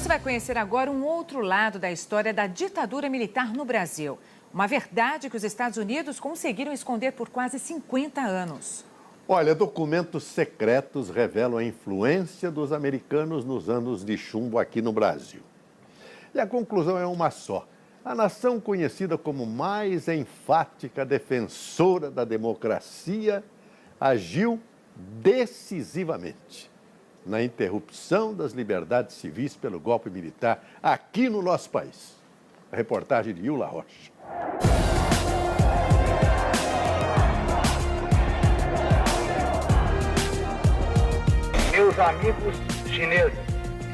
Você vai conhecer agora um outro lado da história da ditadura militar no Brasil. Uma verdade que os Estados Unidos conseguiram esconder por quase 50 anos. Olha, documentos secretos revelam a influência dos americanos nos anos de chumbo aqui no Brasil. E a conclusão é uma só. A nação conhecida como mais enfática defensora da democracia agiu decisivamente na interrupção das liberdades civis pelo golpe militar aqui no nosso país. A reportagem de Yula Rocha. Meus amigos chineses,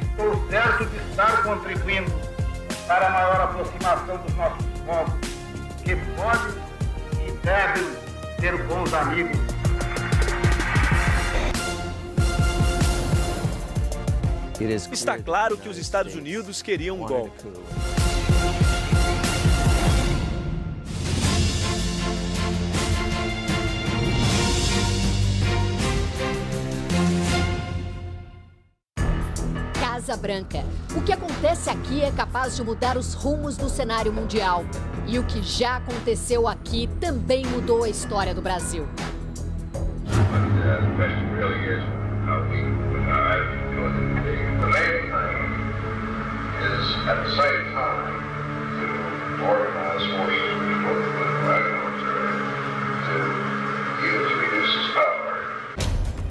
estou certo de estar contribuindo para a maior aproximação dos nossos povos, que podem e devem ser bons amigos. Está claro que os Estados Unidos queriam um golpe. Casa Branca. O que acontece aqui é capaz de mudar os rumos do cenário mundial. E o que já aconteceu aqui também mudou a história do Brasil.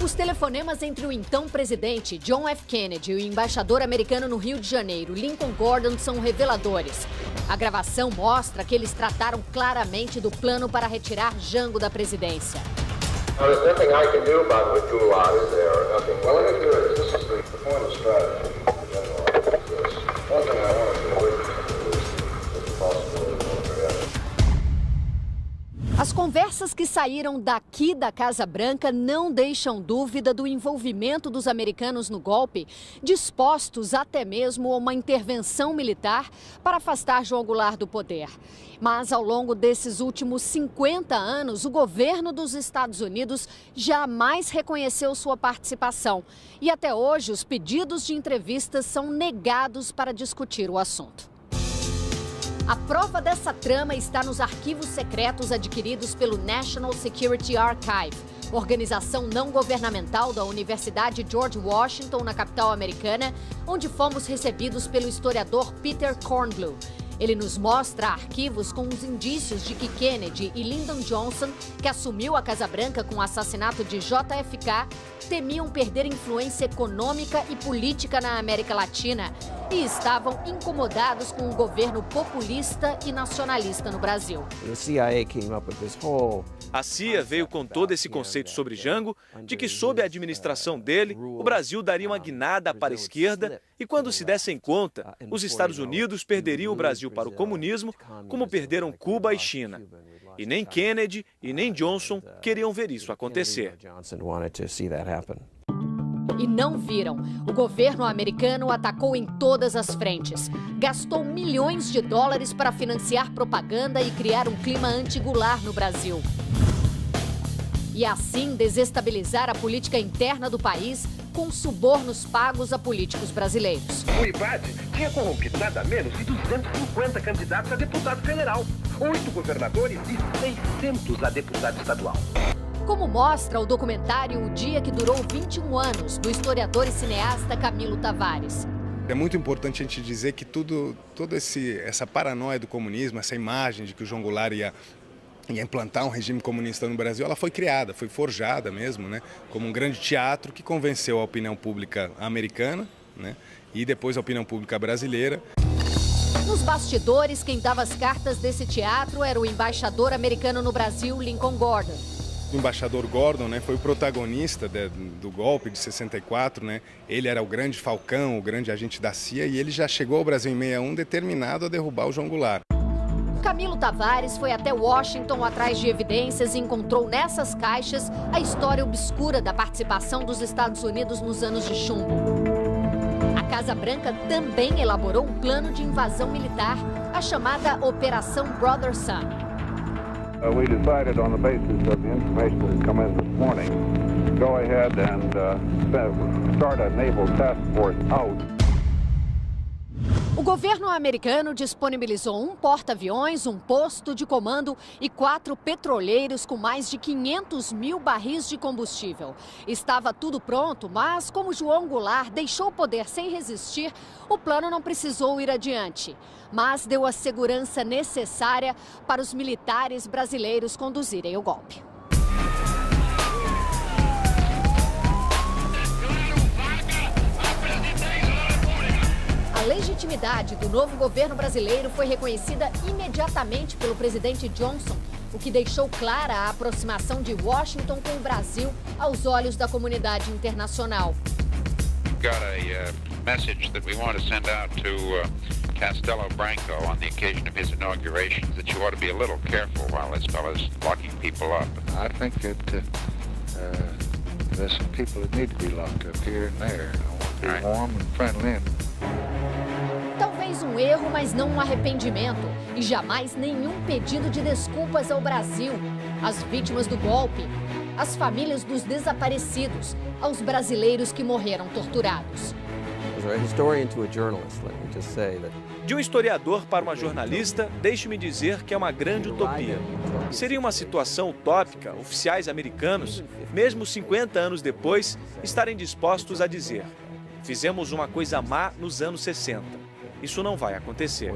Os telefonemas entre o então presidente John F. Kennedy e o embaixador americano no Rio de Janeiro, Lincoln Gordon, são reveladores. A gravação mostra que eles trataram claramente do plano para retirar Jango da presidência. As conversas que saíram daqui da Casa Branca não deixam dúvida do envolvimento dos americanos no golpe, dispostos até mesmo a uma intervenção militar para afastar João Goulart do poder. Mas ao longo desses últimos 50 anos, o governo dos Estados Unidos jamais reconheceu sua participação. E até hoje, os pedidos de entrevistas são negados para discutir o assunto. A prova dessa trama está nos arquivos secretos adquiridos pelo National Security Archive, organização não governamental da Universidade George Washington, na capital americana, onde fomos recebidos pelo historiador Peter Kornbluh. Ele nos mostra arquivos com os indícios de que Kennedy e Lyndon Johnson, que assumiu a Casa Branca com o assassinato de JFK, temiam perder influência econômica e política na América Latina e estavam incomodados com o governo populista e nacionalista no Brasil. A CIA veio com todo esse conceito sobre Jango, de que sob a administração dele, o Brasil daria uma guinada para a esquerda e, quando se dessem conta, os Estados Unidos perderiam o Brasil para o comunismo, como perderam Cuba e China. E nem Kennedy e nem Johnson queriam ver isso acontecer. E não viram. O governo americano atacou em todas as frentes. Gastou milhões de dólares para financiar propaganda e criar um clima anti-Goulart no Brasil. E assim desestabilizar a política interna do país com subornos pagos a políticos brasileiros. O IBAD tinha corrompido nada menos de 250 candidatos a deputado federal, 8 governadores e 600 a deputado estadual. Como mostra o documentário O Dia que Durou 21 Anos, do historiador e cineasta Camilo Tavares. É muito importante a gente dizer que toda essa paranoia do comunismo, essa imagem de que o João Goulart ia implantar um regime comunista no Brasil, ela foi criada, foi forjada mesmo, né, como um grande teatro que convenceu a opinião pública americana, né, e depois a opinião pública brasileira. Nos bastidores, quem dava as cartas desse teatro era o embaixador americano no Brasil, Lincoln Gordon. O embaixador Gordon, né, foi o protagonista do golpe de 64, né? Ele era o grande falcão, o grande agente da CIA, e ele já chegou ao Brasil em 61 determinado a derrubar o João Goulart. Camilo Tavares foi até Washington atrás de evidências e encontrou nessas caixas a história obscura da participação dos Estados Unidos nos anos de chumbo. A Casa Branca também elaborou um plano de invasão militar, a chamada Operação Brother Sun. We decided on the basis of the information that had come in this morning to go ahead and start a naval task force out. O governo americano disponibilizou um porta-aviões, um posto de comando e 4 petroleiros com mais de 500 mil barris de combustível. Estava tudo pronto, mas como João Goulart deixou o poder sem resistir, o plano não precisou ir adiante. Mas deu a segurança necessária para os militares brasileiros conduzirem o golpe. A legitimidade do novo governo brasileiro foi reconhecida imediatamente pelo presidente Johnson, o que deixou clara a aproximação de Washington com o Brasil aos olhos da comunidade internacional. Got a message that we want to send out to Castelo Branco on the occasion of his inauguration, that you ought to be a little careful while this fellow's locking people up. I think that there's some people that need to be locked up here and there. I want to be warm and friendly. Talvez um erro, mas não um arrependimento. E jamais nenhum pedido de desculpas ao Brasil, às vítimas do golpe, às famílias dos desaparecidos, aos brasileiros que morreram torturados. De um historiador para uma jornalista, deixe-me dizer que é uma grande utopia. Seria uma situação utópica oficiais americanos, mesmo 50 anos depois, estarem dispostos a dizer: fizemos uma coisa má nos anos 60. Isso não vai acontecer.